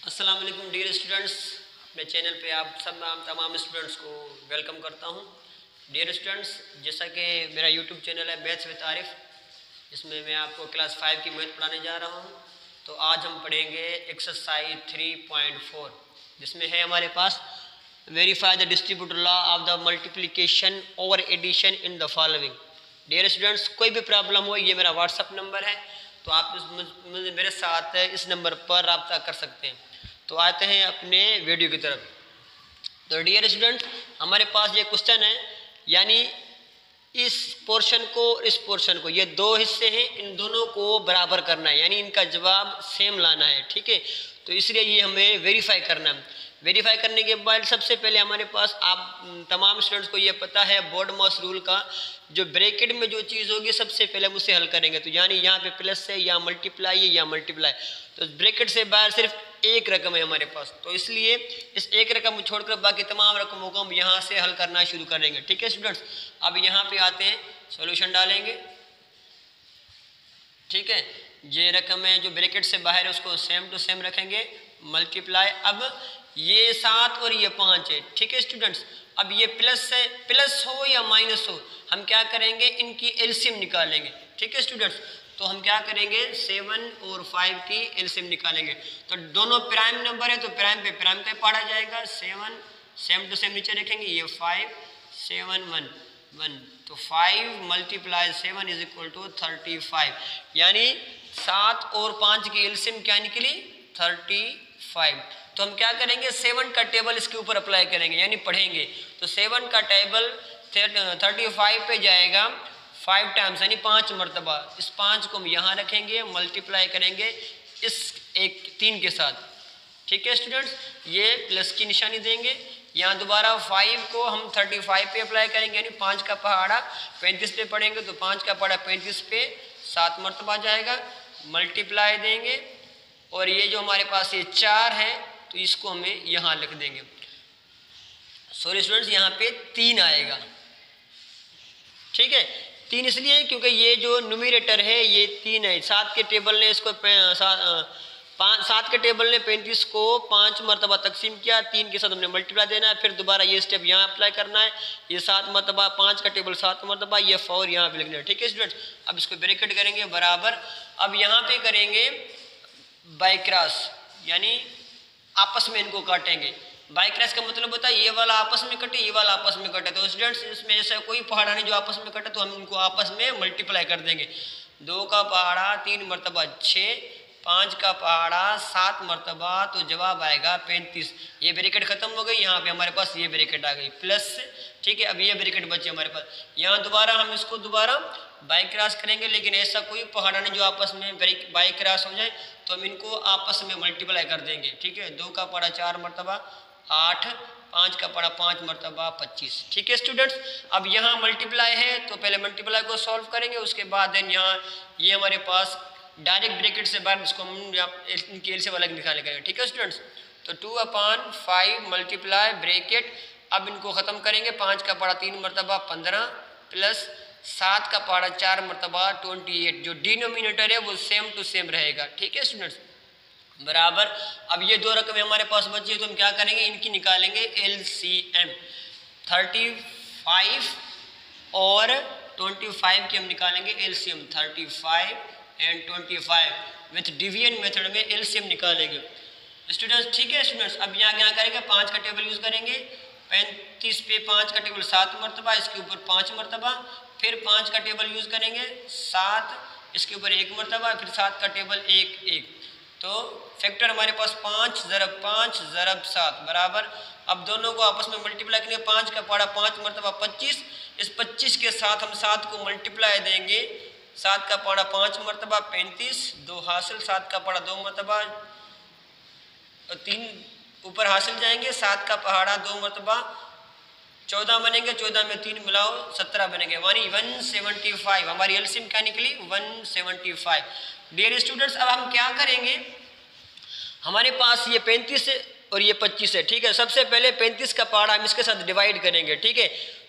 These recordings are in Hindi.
अस्सलाम वालेकुम डियर स्टूडेंट्स, अपने चैनल पे आप सब तमाम स्टूडेंट्स को वेलकम करता हूँ। डियर स्टूडेंट्स, जैसा कि मेरा यूट्यूब चैनल है मैथ्स विद आरिफ, जिसमें मैं आपको क्लास 5 की मैथ पढ़ाने जा रहा हूँ। तो आज हम पढ़ेंगे एक्सरसाइज 3.4, जिसमें है हमारे पास verify the distributive law of the multiplication over addition in the following. Dear students, कोई भी प्रॉब्लम हो, ये मेरा व्हाट्सअप नंबर है, तो आप मेरे साथ इस नंबर पर रब्ता कर सकते हैं। तो आते हैं अपने वीडियो की तरफ। तो डियर स्टूडेंट, हमारे पास ये क्वेश्चन है, यानी इस पोर्शन को इस पोर्शन को, ये दो हिस्से हैं, इन दोनों को बराबर करना है, यानी इनका जवाब सेम लाना है। ठीक है, तो इसलिए ये हमें वेरीफाई करना है। वेरीफाई करने के बाद सबसे पहले हमारे पास, आप तमाम स्टूडेंट्स को ये पता है बोर्ड-मॉस रूल का, जो ब्रैकेट में जो चीज़ होगी सबसे पहले हम उसे हल करेंगे। तो यानी यहाँ पे प्लस है या मल्टीप्लाई है या मल्टीप्लाई, तो ब्रैकेट से बाहर सिर्फ एक रकम है हमारे पास, तो इसलिए इस एक रकम को छोड़कर बाकी तमाम रकमों को हम यहाँ से हल करना शुरू करेंगे। ठीक है स्टूडेंट्स, अब यहाँ पे आते हैं, सॉल्यूशन डालेंगे। ठीक है, ये रकम है जो ब्रैकेट से बाहर है उसको सेम टू सेम रखेंगे, मल्टीप्लाई। अब ये 7 और ये 5 है। ठीक है स्टूडेंट्स, अब ये प्लस है, प्लस हो या माइनस हो, हम क्या करेंगे, इनकी एलसीएम निकालेंगे। ठीक है स्टूडेंट्स, तो हम क्या करेंगे, 7 और 5 की एलसीएम निकालेंगे। तो दोनों प्राइम नंबर है, तो प्राइम पे प्राइम का पढ़ा जाएगा। 7 सेम टू सेम नीचे रखेंगे, ये 5 7 1 1, तो 5 मल्टीप्लाई 7 इज इक्वल टू 35, यानी 7 और 5 की एलसीएम क्या निकली, 35। तो हम क्या करेंगे, 7 का टेबल इसके ऊपर अप्लाई करेंगे, यानी पढ़ेंगे। तो 7 का टेबल 35 पे जाएगा 5 टाइम्स, यानी 5 मरतबा। इस 5 को हम यहाँ रखेंगे, मल्टीप्लाई करेंगे इस 3 के साथ। ठीक है स्टूडेंट्स, ये प्लस की निशानी देंगे। यहाँ दोबारा 5 को हम 35 पे अप्लाई करेंगे, यानी 5 का पहाड़ा 35 पे पढ़ेंगे, तो 5 का पहाड़ा 35 पे 7 मरतबा जाएगा, मल्टीप्लाई देंगे। और ये जो हमारे पास ये 4 है, तो इसको हमें यहाँ लिख देंगे। सॉरी स्टूडेंट्स, यहाँ पे 3 आएगा। ठीक है, 3 इसलिए क्योंकि ये जो न्यूमरेटर है ये 3 है। 7 के टेबल ने इसको 7 के टेबल ने 35 को 5 मरतबा तकसीम किया, 3 के साथ हमने मल्टीप्लाई देना है, फिर दोबारा ये स्टेप यहाँ अप्लाई करना है। ये 7 मरतबा, 5 का टेबल 7 मरतबा, ये 4 यहाँ पे लिखना है। ठीक है स्टूडेंट्स, अब इसको ब्रैकेट करेंगे बराबर। अब यहाँ पे करेंगे बाय क्रॉस, यानी आपस में इनको काटेंगे। बाय क्रॉस का मतलब होता है ये वाला आपस में कटे, ये वाला आपस में कटे। तो स्टूडेंट्स, इसमें ऐसा कोई पहाड़ा नहीं जो आपस में कटे, तो हम इनको आपस में मल्टीप्लाई कर देंगे। 2 का पहाड़ा 3 मरतबा 6, 5 का पहाड़ा 7 मरतबा, तो जवाब आएगा 35। ये ब्रैकेट खत्म हो गई, यहाँ पे हमारे पास ये ब्रैकेट आ गई प्लस। ठीक है, अब ये ब्रैकेट बचे हमारे पास। यहाँ दोबारा हम इसको दोबारा बाय क्रॉस करेंगे, लेकिन ऐसा कोई पहाड़ा नहीं जो आपस में बाय क्रॉस हो जाए, तो हम इनको आपस में मल्टीप्लाई कर देंगे। ठीक है, 2 का पहाड़ा 4 मरतबा 8, 5 का पहाड़ा 5 मरतबा 25। ठीक है स्टूडेंट्स, अब यहाँ मल्टीप्लाई है, तो पहले मल्टीप्लाई को सॉल्व करेंगे, उसके बाद देन यहाँ ये हमारे पास डायरेक्ट ब्रैकेट से बाहर इसको हम इनकी एलसीएम अलग निकालेंगे। ठीक है स्टूडेंट्स, तो 2/5 मल्टीप्लाई ब्रैकेट। अब इनको ख़त्म करेंगे, 5 का पहाड़ा 3 मरतबा 15 प्लस 7 का पहाड़ा 4 मरतबा 28। जो डिनोमिनेटर है वो सेम टू सेम रहेगा। ठीक है स्टूडेंट्स, बराबर। अब ये दो रकमें हमारे पास बची है, तो हम क्या करेंगे, इनकी निकालेंगे एलसीएम। 35 और 25 की हम निकालेंगे LCM. 35 and 25 with division method में एलसीएम निकालेंगे स्टूडेंट्स। ठीक है स्टूडेंट्स, अब यहाँ क्या करेंगे, 5 का टेबल यूज़ करेंगे। 35 पे 5 का टेबल 7 मरतबा, इसके ऊपर 5 मरतबा, फिर 5 का टेबल यूज़ करेंगे 7, इसके ऊपर 1 मरतबा, फिर 7 का टेबल 1 1। तो फैक्टर हमारे पास 5 ज़रब 5 ज़रब 7 बराबर। अब दोनों को आपस में मल्टीप्लाई करेंगे, 5 का पहाड़ा 5 मरतबा 25, इस 25 के साथ हम 7 को मल्टीप्लाई देंगे। 7 का पहाड़ा 5 मरतबा 35, 2 हासिल, 7 का पहाड़ा 2 मरतबा 3 ऊपर हासिल जाएंगे, 7 का पहाड़ा 2 मरतबा 14 बनेंगे, 14 में 3 मिलाओ 17 बनेंगे, यानी 175। हमारी एलसीएम क्या निकली, 175। डियर स्टूडेंट्स, अब हम क्या करेंगे, हमारे पास ये 35 और ये 25 है। ठीक है, सबसे पहले 35 का पहाड़ा हम इसके साथ डिवाइड करेंगे। ठीक है,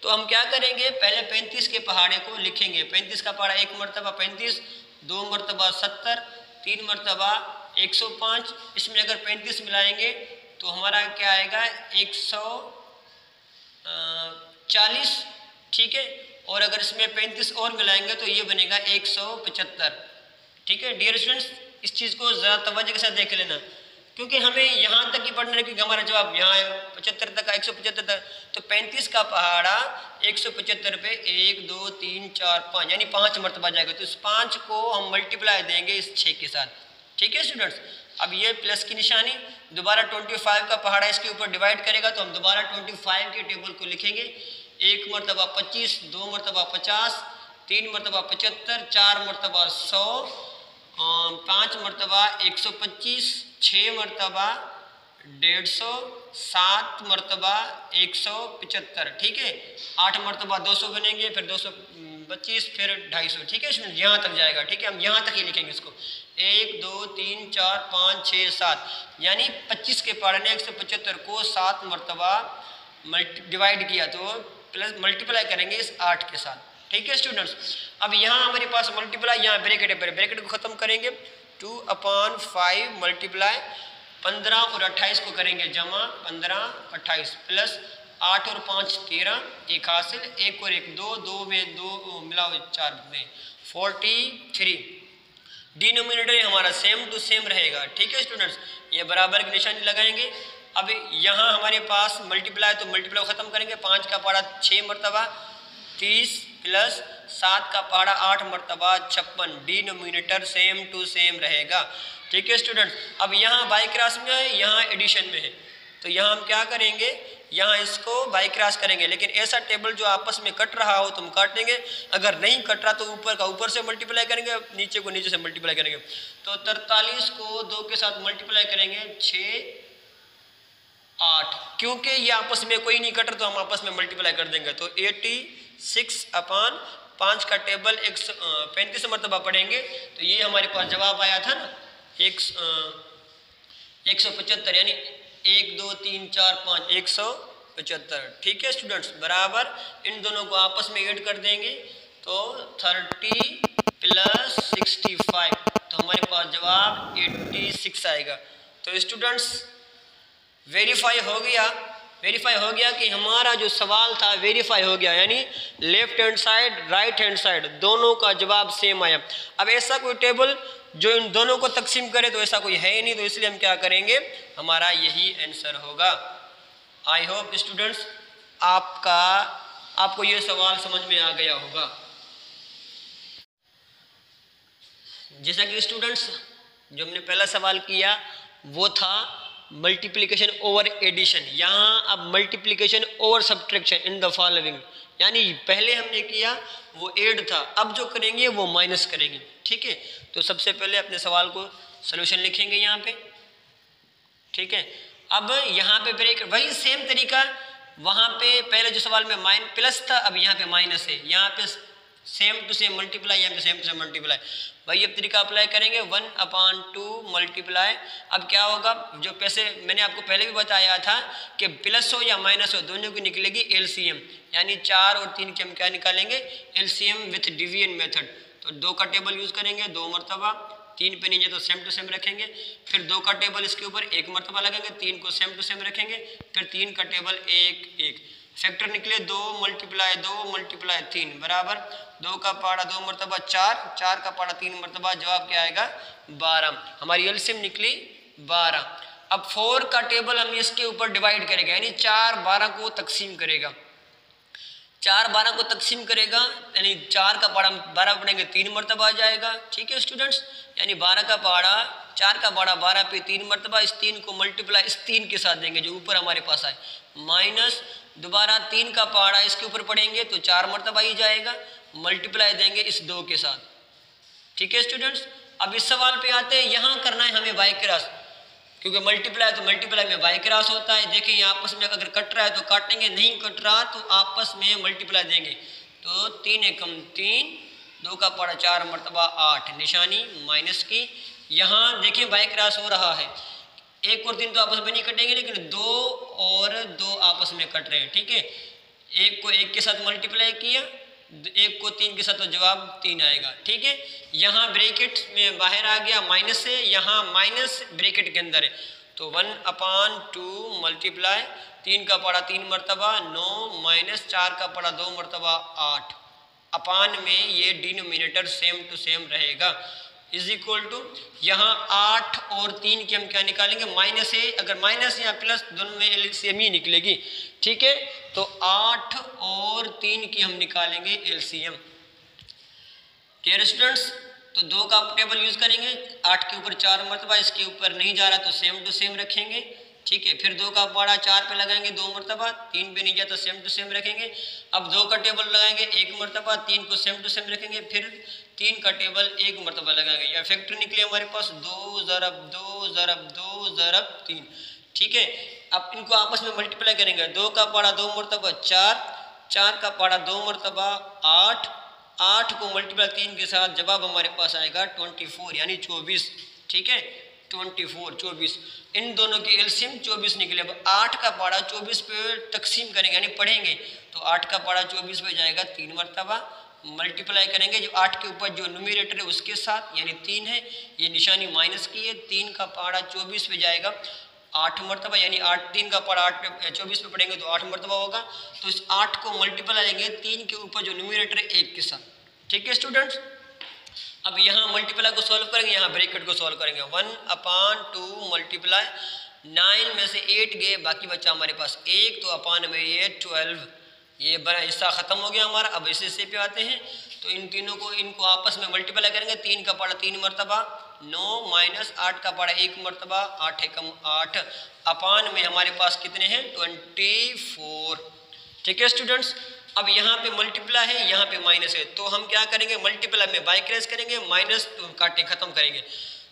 तो हम क्या करेंगे, पहले 35 के पहाड़े को लिखेंगे। 35 का पहाड़ा 1 मरतबा 35, 2 मरतबा 70, 3 मरतबा 105, इसमें अगर 35 मिलाएंगे तो हमारा क्या आएगा 140, ठीक है। और अगर इसमें 35 और मिलाएंगे तो ये बनेगा 175, ठीक है। डियर स्टूडेंट्स, इस चीज़ को ज़रा तवज्जो के साथ देख लेना, क्योंकि हमें यहाँ तक ही पढ़ना है कि हमारा जवाब यहाँ है 75 तक का 175 तक, तो 35 का पहाड़ा 175 पे 1 2 3 4 5 यानी 5 मरतबा जाएगा। तो इस 5 को हम मल्टीप्लाई देंगे इस 6 के साथ, ठीक है स्टूडेंट्स। अब ये प्लस की निशानी, दोबारा 25 का पहाड़ा इसके ऊपर डिवाइड करेगा तो हम दोबारा 25 के टेबल को लिखेंगे। 1 मरतबा 25, 2 मरतबा 50, 3 मरतबा 75, 4 मरतबा 100, 5 मरतबा 125, 6 मरतबा 150, 7 मरतबा 175, ठीक है। 8 मरतबा 200 बनेंगे, फिर 225, फिर 250, ठीक है। यहाँ तक जाएगा, ठीक है। हम यहाँ तक ही लिखेंगे इसको 1 2 3 4 5 6 7 यानी 25 के पहाड़े ने 175 को 7 मरतबा डिवाइड किया तो प्लस मल्टीप्लाई करेंगे इस 8 के साथ, ठीक है स्टूडेंट्स। अब यहाँ हमारे पास मल्टीप्लाई, यहाँ ब्रैकेट है, ब्रैकेट को ख़त्म करेंगे 2/5 मल्टीप्लाई 15 और 28 को करेंगे जमा 15 28 प्लस 8 और 5 13, 1 हासिल, 1 और 1 2, 2 में 2 मिलाओ 4 में 43। डिनोमिनेटर हमारा सेम टू सेम रहेगा, ठीक है स्टूडेंट्स। ये बराबर की निशानी लगाएंगे। अब यहाँ हमारे पास मल्टीप्लाई, तो मल्टीप्लाई ख़त्म करेंगे 5 का पहाड़ा 6 मरतबा 30 प्लस 7 का पहाड़ा 8 मरतबा 56, डिनोमिनेटर सेम टू सेम रहेगा, ठीक है स्टूडेंट्स। अब यहाँ बाई क्रॉस में है, यहाँ एडिशन में है, तो यहाँ हम क्या करेंगे, यहाँ इसको बाई क्रॉस करेंगे। लेकिन ऐसा टेबल जो आपस में कट रहा हो तो हम काटेंगे, अगर नहीं कट रहा तो ऊपर का ऊपर से मल्टीप्लाई करेंगे, नीचे को नीचे से मल्टीप्लाई करेंगे। तो 43 को 2 के साथ मल्टीप्लाई करेंगे 6 8, क्योंकि ये आपस में कोई नहीं कट रहा तो हम आपस में मल्टीप्लाई कर देंगे। तो 86/5 का टेबल 35 मरतबा पढ़ेंगे तो ये हमारे पास जवाब आया था ना 175, यानी 1 2 3 4 5 175, ठीक है स्टूडेंट्स। बराबर इन दोनों को आपस में ऐड कर देंगे तो 30 प्लस 65, तो हमारे पास जवाब 86 आएगा। तो स्टूडेंट्स वेरीफाई हो गया कि हमारा जो सवाल था वेरीफाई हो गया, यानी left hand side right hand side दोनों का जवाब सेम आया। अब ऐसा कोई टेबल जो इन दोनों को तकसीम करे तो ऐसा कोई है ही नहीं, तो इसलिए हम क्या करेंगे, हमारा यही आंसर होगा। आई होप स्टूडेंट्स आपको ये सवाल समझ में आ गया होगा। जैसा कि स्टूडेंट्स जो हमने पहला सवाल किया वो था मल्टीप्लिकेशन ओवर एडिशन। यहाँ अब multiplication over subtraction in the following, यानी पहले हमने किया वो ऐड था, अब जो करेंगे वो माइनस करेंगे, ठीक है। तो सबसे पहले अपने सवाल को सलूशन लिखेंगे यहाँ पे, ठीक है। अब यहाँ पे ब्रेक वही सेम तरीका, वहाँ पे पहले जो सवाल में प्लस था अब यहाँ पे माइनस है, यहाँ पे सेम टू सेम मल्टीप्लाई, यहाँ पे सेम टू सेम मल्टीप्लाई, वही अब तरीका अप्लाई करेंगे 1/2 मल्टीप्लाई। अब क्या होगा, जो पैसे मैंने आपको पहले भी बताया था कि प्लस हो या माइनस हो दोनों की निकलेगी एलसीएम, यानी 4 और 3 के हम क्या निकालेंगे, एलसीएम विथ डिवीजन मेथड। तो 2 का टेबल यूज़ करेंगे 2 मरतबा, 3 पे नीचे तो सेम टू सेम रखेंगे, फिर 2 का टेबल इसके ऊपर 1 मरतबा लगेंगे, 3 को सेम टू सेम रखेंगे, फिर 3 का टेबल 1 1, फैक्टर निकले 2 मल्टीप्लाई 3 बराबर 2 का पहाड़ा 2 मरतबा 4, 4 का पहाड़ा 3 मरतबा, जवाब क्या आएगा 12। हमारी एलसीएम निकली 12। अब 4 का टेबल हम इसके ऊपर डिवाइड करेंगे, यानी 4 12 को तकसीम करेगा, 4 12 को तकसीम करेगा, यानी 4 का पहाड़ा 12 पढ़ेंगे 3 मरतबा आ जाएगा, ठीक है स्टूडेंट्स। यानी 12 का पहाड़ा 4 का पहाड़ा 12 पे 3 मरतबा, इस 3 को मल्टीप्लाई इस 3 के साथ देंगे जो ऊपर हमारे पास आए, माइनस दोबारा 3 का पहाड़ा इसके ऊपर पढ़ेंगे तो 4 मरतबा ही जाएगा, मल्टीप्लाई देंगे इस 2 के साथ, ठीक है स्टूडेंट्स। अब इस सवाल पे आते हैं, यहाँ करना है हमें बाई क्रॉस, क्योंकि मल्टीप्लाई तो मल्टीप्लाई में बाई क्रॉस होता है। देखिए ये आपस में अगर कट रहा है तो काटेंगे, नहीं कट रहा तो आपस में मल्टीप्लाई देंगे। तो 3 एकम 3, 2 का पहाड़ा 4 मरतबा 8, निशानी माइनस की। यहाँ देखिए बाई क्रॉस हो रहा है, 1 और 3 तो आपस में नहीं कटेंगे, लेकिन 2 और 2 आपस में कट रहे हैं, ठीक है। 1 को 1 के साथ मल्टीप्लाई किया, 1 को 3 के साथ तो जवाब 3 आएगा। ठीक है, यहाँ ब्रैकेट में बाहर आ गया माइनस है, यहाँ माइनस ब्रैकेट के अंदर है, तो 1/2 मल्टीप्लाई 3 का पड़ा 3 मरतबा 9 माइनस 4 का पड़ा 2 मरतबा 8 अपान में ये डिनोमिनेटर सेम टू सेम रहेगा इज इक्वल टू यहाँ 8 और 3 की हम क्या निकालेंगे माइनस है, अगर माइनस या प्लस दोनों में एलसीएम ही निकलेगी। ठीक है, तो 8 और 3 की हम निकालेंगे एलसीएम। क्लियर स्टूडेंट्स, तो 2 का टेबल यूज करेंगे, 8 के ऊपर 4 मरतबा, इसके ऊपर नहीं जा रहा तो सेम टू सेम रखेंगे। ठीक है, फिर 2 का पाड़ा 4 पे लगाएंगे 2 मरतबा, 3 पे नहीं जाता सेम टू सेम रखेंगे। अब 2 का टेबल लगाएंगे 1 मरतबा, 3 को सेम टू सेम रखेंगे, फिर 3 का टेबल 1 मरतबा लगाएंगे, या फैक्टर निकले हमारे पास 2 ज़रब 2 ज़रब 2 ज़रब 3। ठीक है, अब इनको आपस में मल्टीप्लाई करेंगे, 2 का पाड़ा 2 मरतबा 4, 4 का पाड़ा 2 मरतबा 8, 8 को मल्टीप्लाई 3 के साथ जवाब हमारे पास आएगा 24 यानी 24। ठीक है, 24 24, इन दोनों की एलसीएम 24 निकले। अब 8 का पाड़ा 24 पे तकसीम करेंगे यानी पढ़ेंगे, तो 8 का पाड़ा 24 पे जाएगा 3 मरतबा, मल्टीप्लाई करेंगे जो 8 के ऊपर जो न्यूमरेटर है उसके साथ यानी 3 है, ये निशानी माइनस की है, 3 का पाड़ा 24 पे जाएगा 8 मरतबा, यानी 8 3 का पाड़ा 8 पे 24 पे पढ़ेंगे तो 8 मरतबा होगा, तो इस 8 को मल्टीप्लाई करेंगे 3 के ऊपर जो न्यूमरेटर है 1 के साथ। ठीक है स्टूडेंट्स, अब यहाँ मल्टीप्लाई को सॉल्व करेंगे, यहाँ ब्रैकेट को सॉल्व करेंगे, 1/2 मल्टीप्लाई 9 में से 8 गए, बाकी बच्चा हमारे पास 1, तो अपान में ये 12, ये बड़ा हिस्सा ख़त्म हो गया हमारा। अब इस हिस्से पे आते हैं, तो इन तीनों को इनको आपस में मल्टीप्लाई करेंगे, 3 का पाड़ा 3 मरतबा 9 माइनस 8 का पाड़ा 1 मरतबा 8 एकम 8 अपान में हमारे पास कितने हैं 24। ठीक है स्टूडेंट्स, अब यहाँ पे मल्टीप्लाई है, यहाँ पे माइनस है, तो हम क्या करेंगे मल्टीप्लाई में बाई क्रॉस करेंगे, माइनस काटे खत्म करेंगे,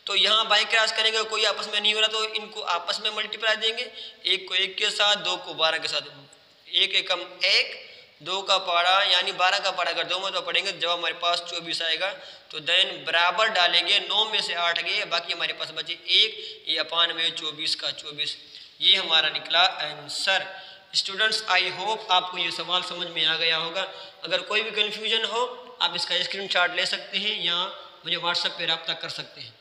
तो यहाँ बाई क्रॉस करेंगे, कोई आपस में नहीं हो रहा तो इनको आपस में मल्टीप्लाई देंगे, 1 को 1 के साथ, 2 को 12 के साथ, 1 एकम 1, 2 का पाड़ा यानी 12 का पाड़ा अगर 2 मरतबा पढ़ेंगे तो जवाब हमारे पास 24 आएगा। तो देन बराबर डालेंगे, 9 में से 8 गए, बाकी हमारे पास बचे 1, ये अपान में 24 का 24, ये हमारा निकला आंसर। स्टूडेंट्स, आई होप आपको ये सवाल समझ में आ गया होगा। अगर कोई भी कन्फ्यूजन हो आप इसका स्क्रीनशॉट ले सकते हैं या मुझे व्हाट्सएप पे रब्ता कर सकते हैं।